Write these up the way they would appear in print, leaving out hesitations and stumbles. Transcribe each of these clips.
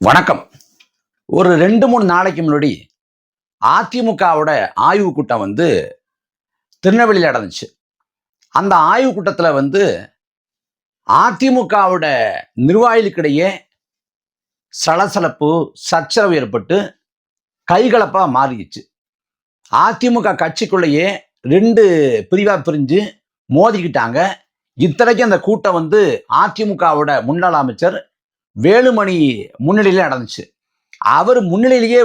வணக்கம். ஒரு 2-3 நாளைக்கு முன்னாடி அதிமுகவோட ஆய்வு கூட்டம் திருநெல்வேலியில் நடந்துச்சு. அந்த ஆய்வு கூட்டத்தில் அதிமுகவோட நிர்வாகிகளுக்கிடையே சலசலப்பு, சச்சரவு ஏற்பட்டு கைகலப்பா மாறிடுச்சு. அதிமுக கட்சிக்குள்ளேயே 2 பிரிவா பிரிஞ்சு மோதிக்கிட்டாங்க. இத்தனைக்கும் அந்த கூட்டம் அதிமுகவோட முன்னாள் அமைச்சர் வேலுமணி முன்னிலையில நடந்துச்சு. அவர் முன்னிலையிலேயே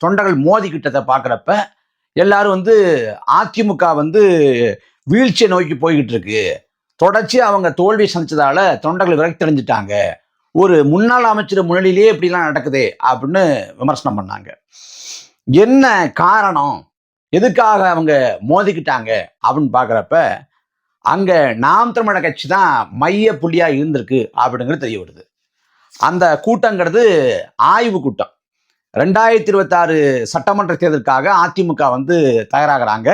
தொண்டர்கள் மோதிக்கிட்டதை பார்க்குறப்ப எல்லாரும் அதிமுக வீழ்ச்சியை நோக்கி போய்கிட்டு இருக்கு, தொடர்ச்சி அவங்க தோல்வி சந்திச்சதால தொண்டர்கள் விரக்தி அடைஞ்சிட்டாங்க, ஒரு முன்னாள் அமைச்சர் முன்னிலையிலேயே இப்படிலாம் நடக்குது அப்படின்னு விமர்சனம் பண்ணாங்க. என்ன காரணம், எதுக்காக அவங்க மோதிக்கிட்டாங்க அப்படின்னு பார்க்குறப்ப அங்க நாம் தமிழர் கட்சி தான் மைய புள்ளியா இருந்திருக்கு அப்படிங்கிறது தெரிய வருது. அந்த கூட்டங்கிறது ஆய்வு கூட்டம். 2026 சட்டமன்ற தேர்தலுக்காக அதிமுக தயாராகிறாங்க.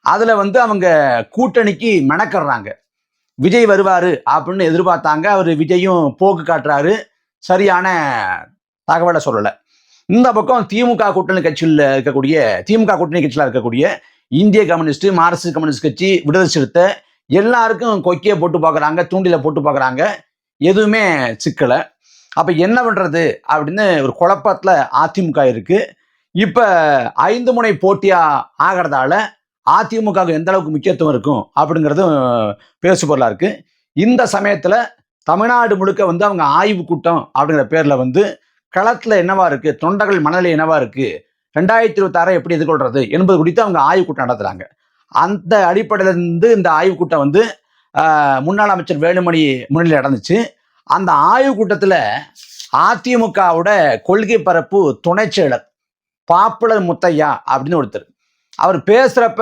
அதுல அவங்க கூட்டணிக்கு மெனக்கடுறாங்க. விஜய் வருவாரு அப்படின்னு எதிர்பார்த்தாங்க. அவர் விஜயும் போக்கு காட்டுறாரு, சரியான தகவலை சொல்லலை. இந்த பக்கம் திமுக கூட்டணி கட்சியில் இருக்கக்கூடிய இந்திய கம்யூனிஸ்ட், மார்க்சிஸ்ட் கம்யூனிஸ்ட் கட்சி, விடுதலை சிறுத்தை எல்லாருக்கும் கொக்கியை போட்டு பார்க்குறாங்க, தூண்டில போட்டு பார்க்குறாங்க. எதுவுமே சிக்கலை. அப்போ என்ன பண்ணுறது அப்படின்னு ஒரு குழப்பத்தில் அதிமுக இருக்கு. இப்போ 5 முனை போட்டியாக ஆகிறதால அதிமுகவுக்கு எந்த அளவுக்கு முக்கியத்துவம் இருக்கும் அப்படிங்கிறதும் பேசு பொருளாக இருக்கு. இந்த சமயத்தில் தமிழ்நாடு முழுக்க அவங்க ஆய்வு கூட்டம் அப்படிங்கிற பேரில் களத்தில் என்னவா இருக்கு, தொண்டர்கள் மனநிலை என்னவா இருக்கு, 2026 எப்படி எதிர்கொள்றது என்பது குறித்து அவங்க ஆய்வு கூட்டம் நடத்துகிறாங்க. அந்த அடிப்படையிலிருந்து இந்த ஆய்வு கூட்டம் முன்னாள் அமைச்சர் வேலுமணி முன்னிலையில் நடந்துச்சு. அந்த ஆய்வு கூட்டத்தில் அதிமுகவோட கொள்கை பரப்பு துணை செயலர் பாப்புலர் முத்தையா அப்படின்னு ஒருத்தர், அவர் பேசுறப்ப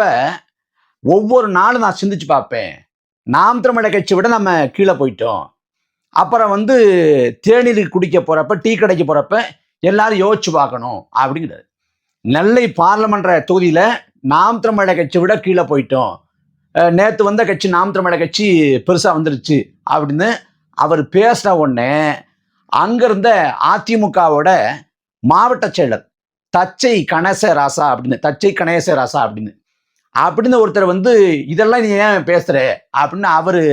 ஒவ்வொரு நாளும் நான் சிந்திச்சு பார்ப்பேன், நாம் தமிழர் கட்சி விட நம்ம கீழே போயிட்டோம். அப்புறம் தேநீர் குடிக்க போறப்ப, டீ கடைக்கு போறப்ப எல்லாரும் யோசிச்சு பார்க்கணும் அப்படிங்கிறாரு. நெல்லை பார்லமென்ற தொகுதியில நாம் தமிழர் கட்சி விட கீழே போயிட்டோம், நேற்று வந்த கட்சி நாம் தமிழர் கட்சி பெருசா வந்துருச்சு அப்படின்னு அவர் பேசின உடனே அங்கிருந்த அதிமுகவோட மாவட்ட செயலர் தச்சை கணேச ராசா அப்படின்னு ஒருத்தர் இதெல்லாம் நீ ஏன் பேசுற அப்படின்னு அவரு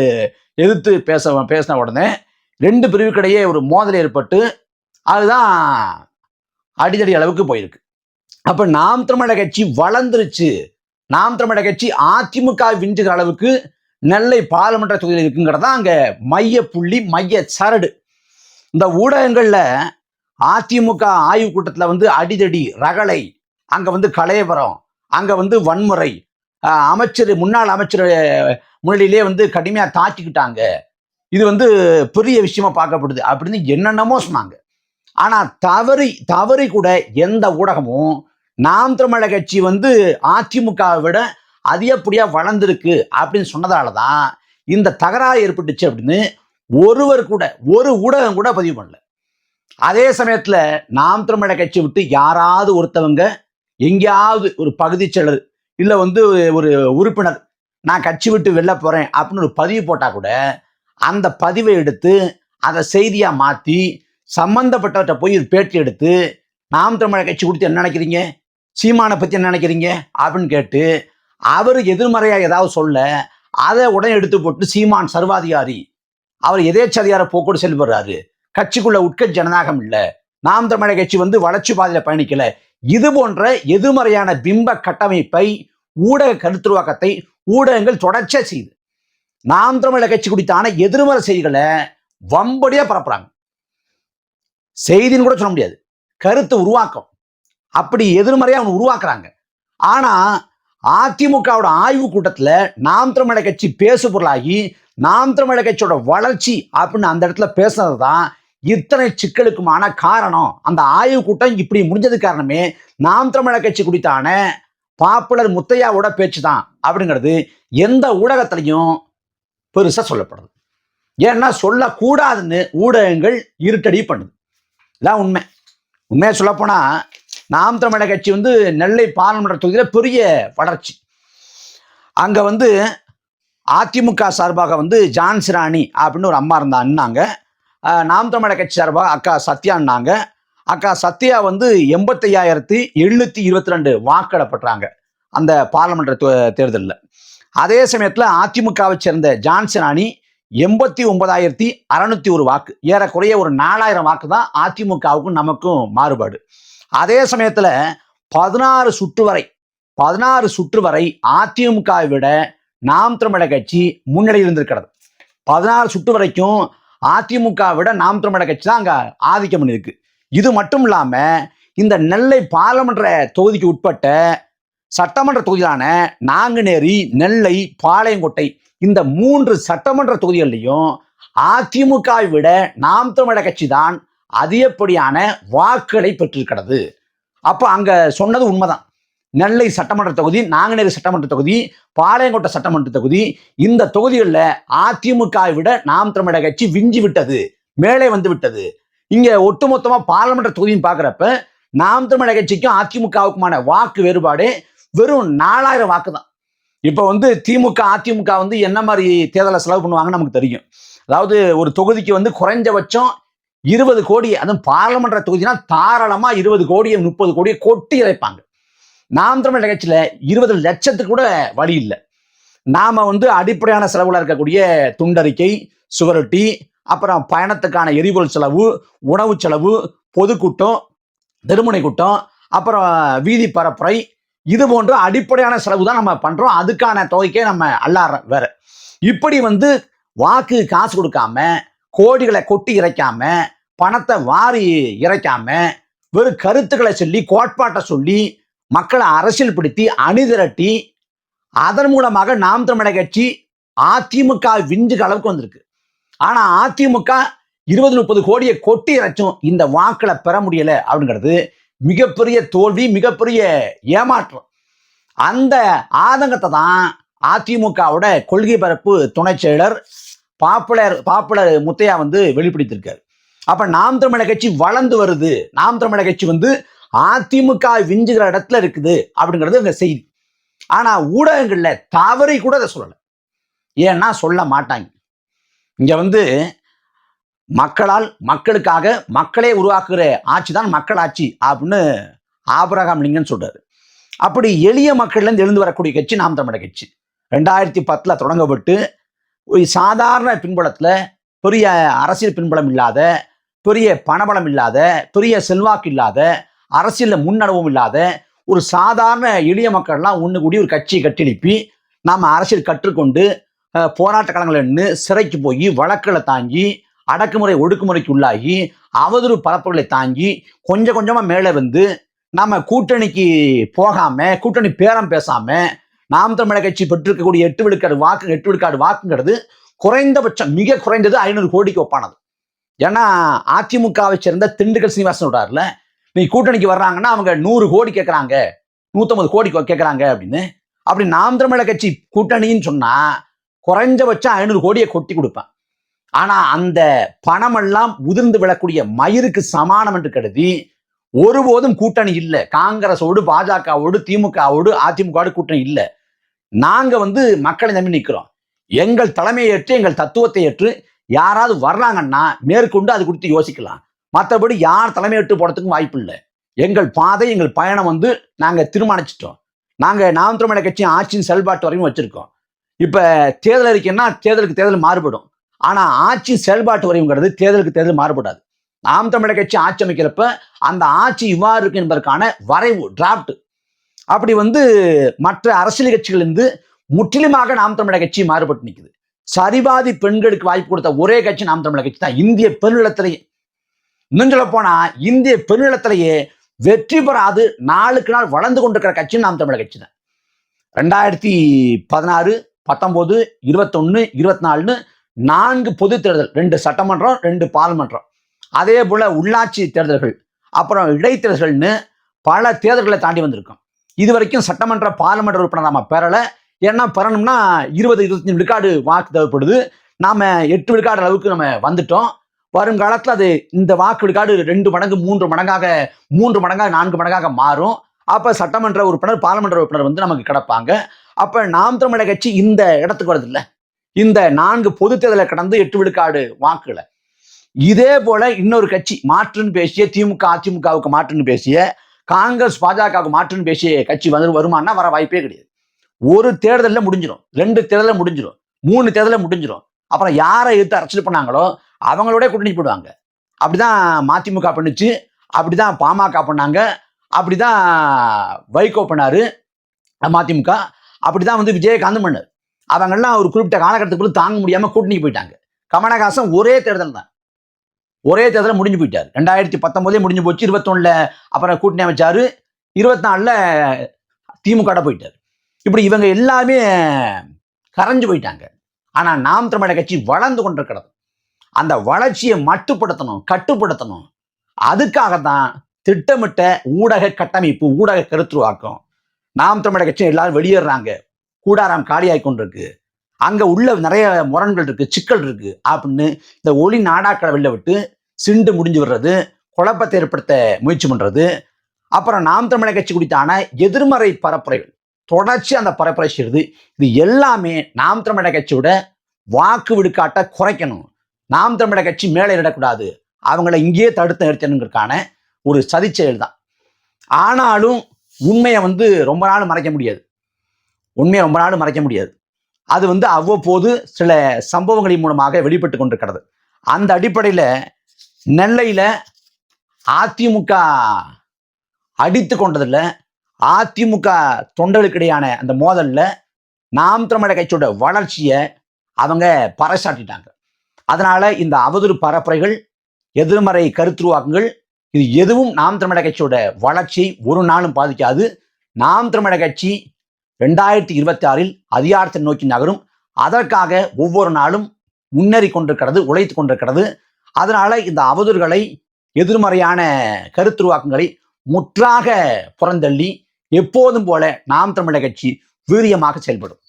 எதிர்த்து பேசின உடனே 2 பிரிவுக்கிடையே ஒரு மோதல் ஏற்பட்டு அதுதான் அடிதடி அளவுக்கு போயிருக்கு. அப்ப நாம் தமிழர் கட்சி வளர்ந்துருச்சு, நாம் தமிழர் கட்சி அதிமுக விஞ்சுகிற அளவுக்கு நெல்லை பார்லமென்ற தொகுதியில் இருக்குங்கிறதா அங்க மைய புள்ளி, மைய சரடு. இந்த ஊடகங்கள்ல அதிமுக ஆய்வு கூட்டத்தில் அடிதடி, ரகளை, அங்க கலையபரம், அங்க வன்முறை, முன்னாள் அமைச்சர் முன்னிலையிலே கடுமையா தாக்கிக்கிட்டாங்க, இது பெரிய விஷயமா பார்க்கப்படுது அப்படின்னு என்னென்னமோ சொன்னாங்க. ஆனா தவறி கூட எந்த ஊடகமும் நாம் தமிழர் கட்சி அதிமுகவை விட அதிகப்படியா வளர்ந்துருக்கு அப்படின்னு சொன்னதாலதான் இந்த தகராறு ஏற்பட்டுச்சு அப்படின்னு ஒரு ஊடகம் கூட பதிவு பண்ணல. அதே சமயத்துல நாம் தமிழர் கட்சி விட்டு யாராவது ஒருத்தவங்க எங்கேயாவது ஒரு பகுதி செயலர் இல்ல ஒரு உறுப்பினர் நான் கட்சி விட்டு வெளில போறேன் அப்படின்னு ஒரு பதிவு போட்டா கூட அந்த பதிவை எடுத்து அதை செய்தியா மாத்தி சம்பந்தப்பட்டவற்றை போய் பேட்டி எடுத்து நாம் தமிழர் கட்சி கொடுத்து என்ன நினைக்கிறீங்க, சீமானை பத்தி என்ன நினைக்கிறீங்க அப்படின்னு கேட்டு அவர் எதிர்மறையா ஏதாவது சொல்ல அதை உடனே எடுத்து போட்டு சீமான் சர்வாதிகாரி, அவர் எதேச்சதிகார போக்கோடு செயல்படுறாரு, கட்சிக்குள்ள உட்கட்சி ஜனநாயகம் இல்லை, நாம் தமிழர் கட்சி வளர்ச்சி பாதையில பயணிக்கல, இது போன்ற எதிர்மறையான பிம்ப கட்டமைப்பை, ஊடக கருத்துருவாக்கத்தை ஊடகங்கள் தொடர்ச்சியா செய்யுது. நாம் தமிழர் கட்சி குறித்தான எதிர்மறை செய்திகளை வம்படியா பரப்புறாங்க. செய்தின்னு கூட சொல்ல முடியாது, கருத்து உருவாக்கம், அப்படி எதிர்மறையா அவங்க உருவாக்குறாங்க. ஆனா அதிமுகவோட ஆய்வு கூட்டத்துல நாம் தமிழர் கட்சி பேசு பொருளாகி நாம் தமிழர் கட்சியோட வளர்ச்சி அப்படின்னு அந்த இடத்துல பேசுனதுதான் இத்தனை சிக்கலுக்குமான காரணம். அந்த ஆய்வு கூட்டம் இப்படி முடிஞ்சது காரணமே நாம் தமிழர் கட்சி குறித்தான பாப்புலர் முத்தையாவோட பேச்சு தான் அப்படிங்கிறது எந்த ஊடகத்திலையும் பெருசா சொல்லப்படுது. ஏன்னா சொல்லக்கூடாதுன்னு ஊடகங்கள் இருட்டடி பண்ணுது. இதான் உண்மையா சொல்லப்போனா நாம் தமிழர் கட்சி நெல்லை பார்லமென்ற தொகுதியில பெரிய வளர்ச்சி. அங்க அதிமுக சார்பாக ஜான்சி ராணி அப்படின்னு ஒரு அம்மா இருந்தாங்க. நாம் தமிழர் கட்சி சார்பாக அக்கா சத்யான்னாங்க. அக்கா சத்யா வந்து 85,722 வாக்குகளை பெற்றாங்க அந்த பார்லமெண்ட் தேர்தலில். அதே சமயத்தில் அதிமுகவை சேர்ந்த ஜான்சன் அணி 89,601 வாக்கு, ஏறக்குறைய ஒரு 4,000 வாக்கு தான் அதிமுகவுக்கும் நமக்கும் மாறுபாடு. அதே சமயத்தில் 16 சுற்று வரை அதிமுகவை விட நாம் தமிழர் கட்சி முன்னணியில் இருந்திருக்கிறது. 16 சுற்று வரைக்கும் அதிமுக விட நாம் தமிழர் கட்சி தான் அங்க ஆதிக்கம் பண்ணியிருக்கு. இது மட்டும் இல்லாம இந்த நெல்லை பார்லமெண்ட் தொகுதிக்கு உட்பட்ட சட்டமன்ற தொகுதியான நாங்குநேரி, நெல்லை, பாளையங்கோட்டை இந்த 3 சட்டமன்ற தொகுதிகளிலையும் அதிமுகவை விட நாம் தமிழர் கட்சி தான் அதிகப்படியான வாக்குகளை பெற்றிருக்கிறது. அப்ப அங்க சொன்னது உண்மைதான். நெல்லை சட்டமன்ற தொகுதி, நாங்குநேரி சட்டமன்ற தொகுதி, பாளையங்கோட்டை சட்டமன்ற தொகுதி, இந்த தொகுதிகளில் அதிமுகவை விட நாம் தமிழர் கட்சி விஞ்சி விட்டது, மேலே வந்து விட்டது. இங்க ஒட்டுமொத்தமா பார்லமெண்ட் தொகுதியும் பார்க்குறப்ப நாம் தமிழர் கட்சிக்கும் அதிமுகவுக்குமான வாக்கு வேறுபாடு வெறும் 4,000 வாக்கு தான். இப்போ வந்து திமுக அதிமுக வந்து என்ன மாதிரி தேர்தலை செலவு பண்ணுவாங்கன்னு நமக்கு தெரியும். அதாவது ஒரு தொகுதிக்கு வந்து குறைஞ்சபட்சம் 20 கோடி, அதுவும் பார்லமெண்ட் தொகுதினா தாராளமா 20 கோடியை 30 கோடியை கொட்டி இறைப்பாங்க. நாம் தமிழர் கட்சியில 20 லட்சத்துக்கு கூட வழி இல்லை. நாம வந்து அடிப்படையான செலவுல இருக்கக்கூடிய துண்டறிக்கை, சுவரொட்டி, அப்புறம் பயணத்துக்கான எரிபொருள் செலவு, உணவு செலவு, பொதுக்கூட்டம், திருமுனை கூட்டம், அப்புறம் வீதி பரப்புரை, இது போன்ற அடிப்படையான செலவு தான் நம்ம பண்றோம். அதுக்கான தொகைக்கே நம்ம அல்லாடுறோம் வேற. இப்படி வந்து வாக்கு காசு கொடுக்காம, கோடிகளை கொட்டி இறைக்காம, பணத்தை வாரி இறைக்காம, வெறும் கருத்துக்களை சொல்லி, கோட்பாட்டை சொல்லி, மக்களை அரசியல் படுத்தி அணிதிரட்டி, அதன் மூலமாக நாம் தமிழர் கட்சி அதிமுக விஞ்சுக அளவுக்கு வந்திருக்கு. ஆனா அதிமுக 20-30 கோடியை கொட்டி இறைச்சும் இந்த வாக்களை பெற முடியல அப்படிங்கிறது மிகப்பெரிய தோல்வி, மிகப்பெரிய ஏமாற்றம். அந்த ஆதங்கத்தை தான் அதிமுகவோட கொள்கை பரப்பு துணை செயலர் பாப்புலர் முத்தையா வந்து வெளிப்படுத்தியிருக்காரு. அப்ப நாம் தமிழர் கட்சி வளர்ந்து வருது, நாம் தமிழர் கட்சி வந்து அதிமுக விஞ்சுகிற இடத்துல இருக்குது அப்படிங்கிறது இந்த செய்தி. ஆனா ஊடகங்கள்ல தவறி கூட அதை சொல்லலை. ஏன்னா சொல்ல மாட்டாங்க. இங்க வந்து மக்களால் மக்களுக்காக மக்களே உருவாக்குற ஆட்சி தான் மக்கள் ஆட்சி அப்படின்னு ஆபிரகாம் லிங்கன் சொல்றாரு. அப்படி எளிய மக்கள்ல இருந்து எழுந்து வரக்கூடிய கட்சி நாம் தமிழர் கட்சி. 2010 தொடங்கப்பட்டு ஒரு சாதாரண பின்புலத்துல, பெரிய அரசியல் பின்புலம் இல்லாத, பெரிய பணபலம் இல்லாத, பெரிய செல்வாக்கு இல்லாத, அரசியல்ல முன்னடவும் இல்லாத ஒரு சாதாரண எளிய மக்கள்லாம் ஒன்று கூடி ஒரு கட்சியை கட்டெழுப்பி நாம் அரசியல் கற்றுக்கொண்டு போராட்ட களங்களில் நின்று சிறைக்கு போய் வழக்குகளை தாங்கி, அடக்குமுறை ஒடுக்குமுறைக்கு உள்ளாகி, அவதூறு பரப்புகளை தாங்கி கொஞ்சம் கொஞ்சமா மேலே வந்து நம்ம கூட்டணிக்கு போகாம, கூட்டணி பேரம் பேசாம, நாம் தமிழர் கட்சி பெற்றிருக்கக்கூடிய 8 விழுக்காடு வாக்குங்கிறது குறைந்தபட்சம், மிக குறைந்தது 500 கோடிக்கு ஒப்பானது. ஏன்னா அதிமுகவை சேர்ந்த திண்டுக்கல் சீனிவாசன் விடாருல, நீ கூட்டணிக்கு வர்றாங்கன்னா அவங்க 100 கோடி கேட்கறாங்க, 150 கோடி கேட்கறாங்க அப்படின்னு. அப்படி நாம் தமிழர் கட்சி கூட்டணின்னு சொன்னா குறைஞ்சபட்சம் 500 கோடியை கொட்டி கொடுப்பேன். ஆனா அந்த பணமெல்லாம் உதிர்ந்து விழக்கூடிய மயிருக்கு சமானம் என்று கருதி ஒருபோதும் கூட்டணி இல்லை. காங்கிரஸோடு, பாஜகவோடு, திமுகவோடு, அதிமுகவோடு கூட்டணி இல்லை. நாங்க வந்து மக்களை நம்பி நிற்கிறோம். எங்கள் தலைமையை ஏற்று, எங்கள் தத்துவத்தை ஏற்று யாராவது வர்றாங்கன்னா மேற்கொண்டு அது குறித்து யோசிக்கலாம். மற்றபடி யார் தலைமையேற்று போறதுக்கும் வாய்ப்பு இல்லை. எங்கள் பாதை, எங்கள் பயணம் வந்து நாங்க தீர்மானிச்சிட்டோம். நாங்க நாம் தமிழர் கட்சி ஆட்சியின் செயல்பாட்டு வரையும் வச்சிருக்கோம். இப்ப தேர்தல் அறிக்கைன்னா தேர்தலுக்கு தேர்தல் மாறுபடும். ஆனா ஆட்சி செயல்பாட்டு வரையுங்கிறது தேர்தலுக்கு தேர்தல் மாறுபடாது. நாம் தமிழர் கட்சி ஆட்சி அமைக்கிறப்ப அந்த ஆட்சி இவ்வாறு இருக்கு என்பதற்கான வரைவு, டிராப்ட். அப்படி வந்து மற்ற அரசியல் கட்சிகளிலிருந்து முற்றிலுமாக நாம் தமிழர் கட்சி மாறுபட்டு நிற்குது. சரிபாதி பெண்களுக்கு வாய்ப்பு கொடுத்த ஒரே கட்சி நாம் தமிழர் கட்சி தான். இந்திய பெருநிலத்திலேயே, இன்னும் சொல்ல போனா இந்திய பெருநிலத்திலேயே வெற்றி பெறாது நாளுக்கு நாள் வளர்ந்து கொண்டிருக்கிற கட்சி நாம் தமிழர் கட்சி தான். 2016, 19, 21, 24 4 பொது தேர்தல், 2 சட்டமன்றம், 2 பார்லிமென்றம், அதே போல உள்ளாட்சி தேர்தல்கள், அப்புறம் இடைத்தேர்தல்னு பல தேர்தல்களை தாண்டி வந்திருக்கோம். இது வரைக்கும் சட்டமன்ற பார்லிமெண்ட் உறுப்பினர் நாம பெறல. ஏன்னா பெறணும்னா 20-25 விழுக்காடு வாக்கு தேவைப்படுது. நாம 8 விழுக்காடு அளவுக்கு நம்ம வந்துட்டோம். வருங்காலத்தில் அது இந்த வாக்கு விழுக்காடு 2 மடங்கு 3 மடங்காக 4 மடங்காக மாறும். அப்ப சட்டமன்ற உறுப்பினர், பார்லிமெண்ட் உறுப்பினர் வந்து நமக்கு கிடப்பாங்க. அப்ப நாம் தமிழர் கட்சி இந்த இடத்துக்கு வருது இல்லை, இந்த 4 பொது தேர்தலை கடந்து 8 விழுக்காடு வாக்குகளை இதே போல இன்னொரு கட்சி மாற்றுன்னு பேசிய திமுக அதிமுகவுக்கு மாற்றுன்னு பேசிய காங்கிரஸ் பாஜகவுக்கு மாற்றுன்னு பேசிய கட்சி வருமானா வர வாய்ப்பே கிடையாது. ஒரு தேர்தலில் முடிஞ்சிடும், 2 தேர்தலில் முடிஞ்சிடும், 3 தேர்தலில் முடிஞ்சிடும். அப்புறம் யாரை எதிர்த்து அரசியல் பண்ணாங்களோ அவங்களோட கூட்டணி போடுவாங்க. அப்படிதான் மதிமுக பண்ணுச்சு, அப்படிதான் பாமக பண்ணாங்க, அப்படிதான் வைகோ பண்ணாரு மதிமுக, அப்படிதான் விஜயகாந்த் பண்ணார். அவங்கெல்லாம் ஒரு குறிப்பிட்ட காலகட்டத்துக்குள்ள தாங்க முடியாம கூட்டணிக்கு போயிட்டாங்க. கமலஹாசன் ஒரே தேர்தல் தான், ஒரே தேர்தலில் முடிஞ்சு போயிட்டார். 2019 முடிஞ்சு போச்சு, 21ல அப்புறம் கூட்டணி அமைச்சாரு, 24ல திமுக போயிட்டார். இப்படி இவங்க எல்லாமே கரைஞ்சு போயிட்டாங்க. ஆனா நாம் தமிழர் கட்சி வளர்ந்து கொண்டிருக்கிறது. அந்த வளர்ச்சியை மட்டுப்படுத்தணும், கட்டுப்படுத்தணும். அதுக்காகத்தான் திட்டமிட்ட ஊடக கட்டமைப்பு, ஊடக கருத்துருவாக்கம். நாம் தமிழர் கட்சி எல்லாரும் வெளியேறாங்க, கூடாராம் காலியாகி கொண்டிருக்கு, அங்க உள்ள நிறைய முரண்கள் இருக்கு, சிக்கல் இருக்கு அப்படின்னு இந்த ஒளி நாடாக்களை வெளில விட்டு சிண்டு முடிஞ்சு வர்றது, குழப்பத்தை ஏற்படுத்த முயற்சி பண்றது, அப்புறம் நாம் தமிழர் கட்சி குறித்தான எதிர்மறை பரப்புரைகள் தொடர்ச்சி அந்த பரப்புரை செய்யுது. இது எல்லாமே நாம் தமிழர் கட்சியோட வாக்கு விடுக்காட்ட குறைக்கணும், நாம் தமிழர் கட்சி மேலே இடக்கூடாது, அவங்களை இங்கேயே தடுத்து நிறுத்தணுங்கிறதுக்கான ஒரு சதி செயல் தான். ஆனாலும் உண்மையை ரொம்ப நாள் மறைக்க முடியாது, உண்மையை ரொம்ப நாள் மறைக்க முடியாது. அது அவ்வப்போது சில சம்பவங்களின் மூலமாக வெளிப்பட்டு கொண்டிருக்கிறது. அந்த அடிப்படையில் நெல்லையில அதிமுக அடித்து கொண்டதில்ல, அதிமுக தொண்டர்களுக்கிடையான அந்த மோதல்ல நாம் தமிழர் கட்சியோட வளர்ச்சியை அவங்க பறைசாட்டிட்டாங்க. அதனால இந்த அவதூறு பரப்புரைகள், எதிர்மறை கருத்துருவாக்கங்கள், இது எதுவும் நாம் தமிழர் கட்சியோட வளர்ச்சியை ஒரு நாளும் பாதிக்காது. நாம் தமிழர் கட்சி 2026 அதிகாரத்தை நோக்கி நகரும். அதற்காக ஒவ்வொரு நாளும் முன்னேறி கொண்டிருக்கிறது, உழைத்து கொண்டிருக்கிறது. அதனால இந்த அவதூறுகளை, எதிர்மறையான கருத்துருவாக்கங்களை முற்றாக புறந்தள்ளி எப்போதும் போல நாம் தமிழர் கட்சி வீரியமாக செயல்படும்.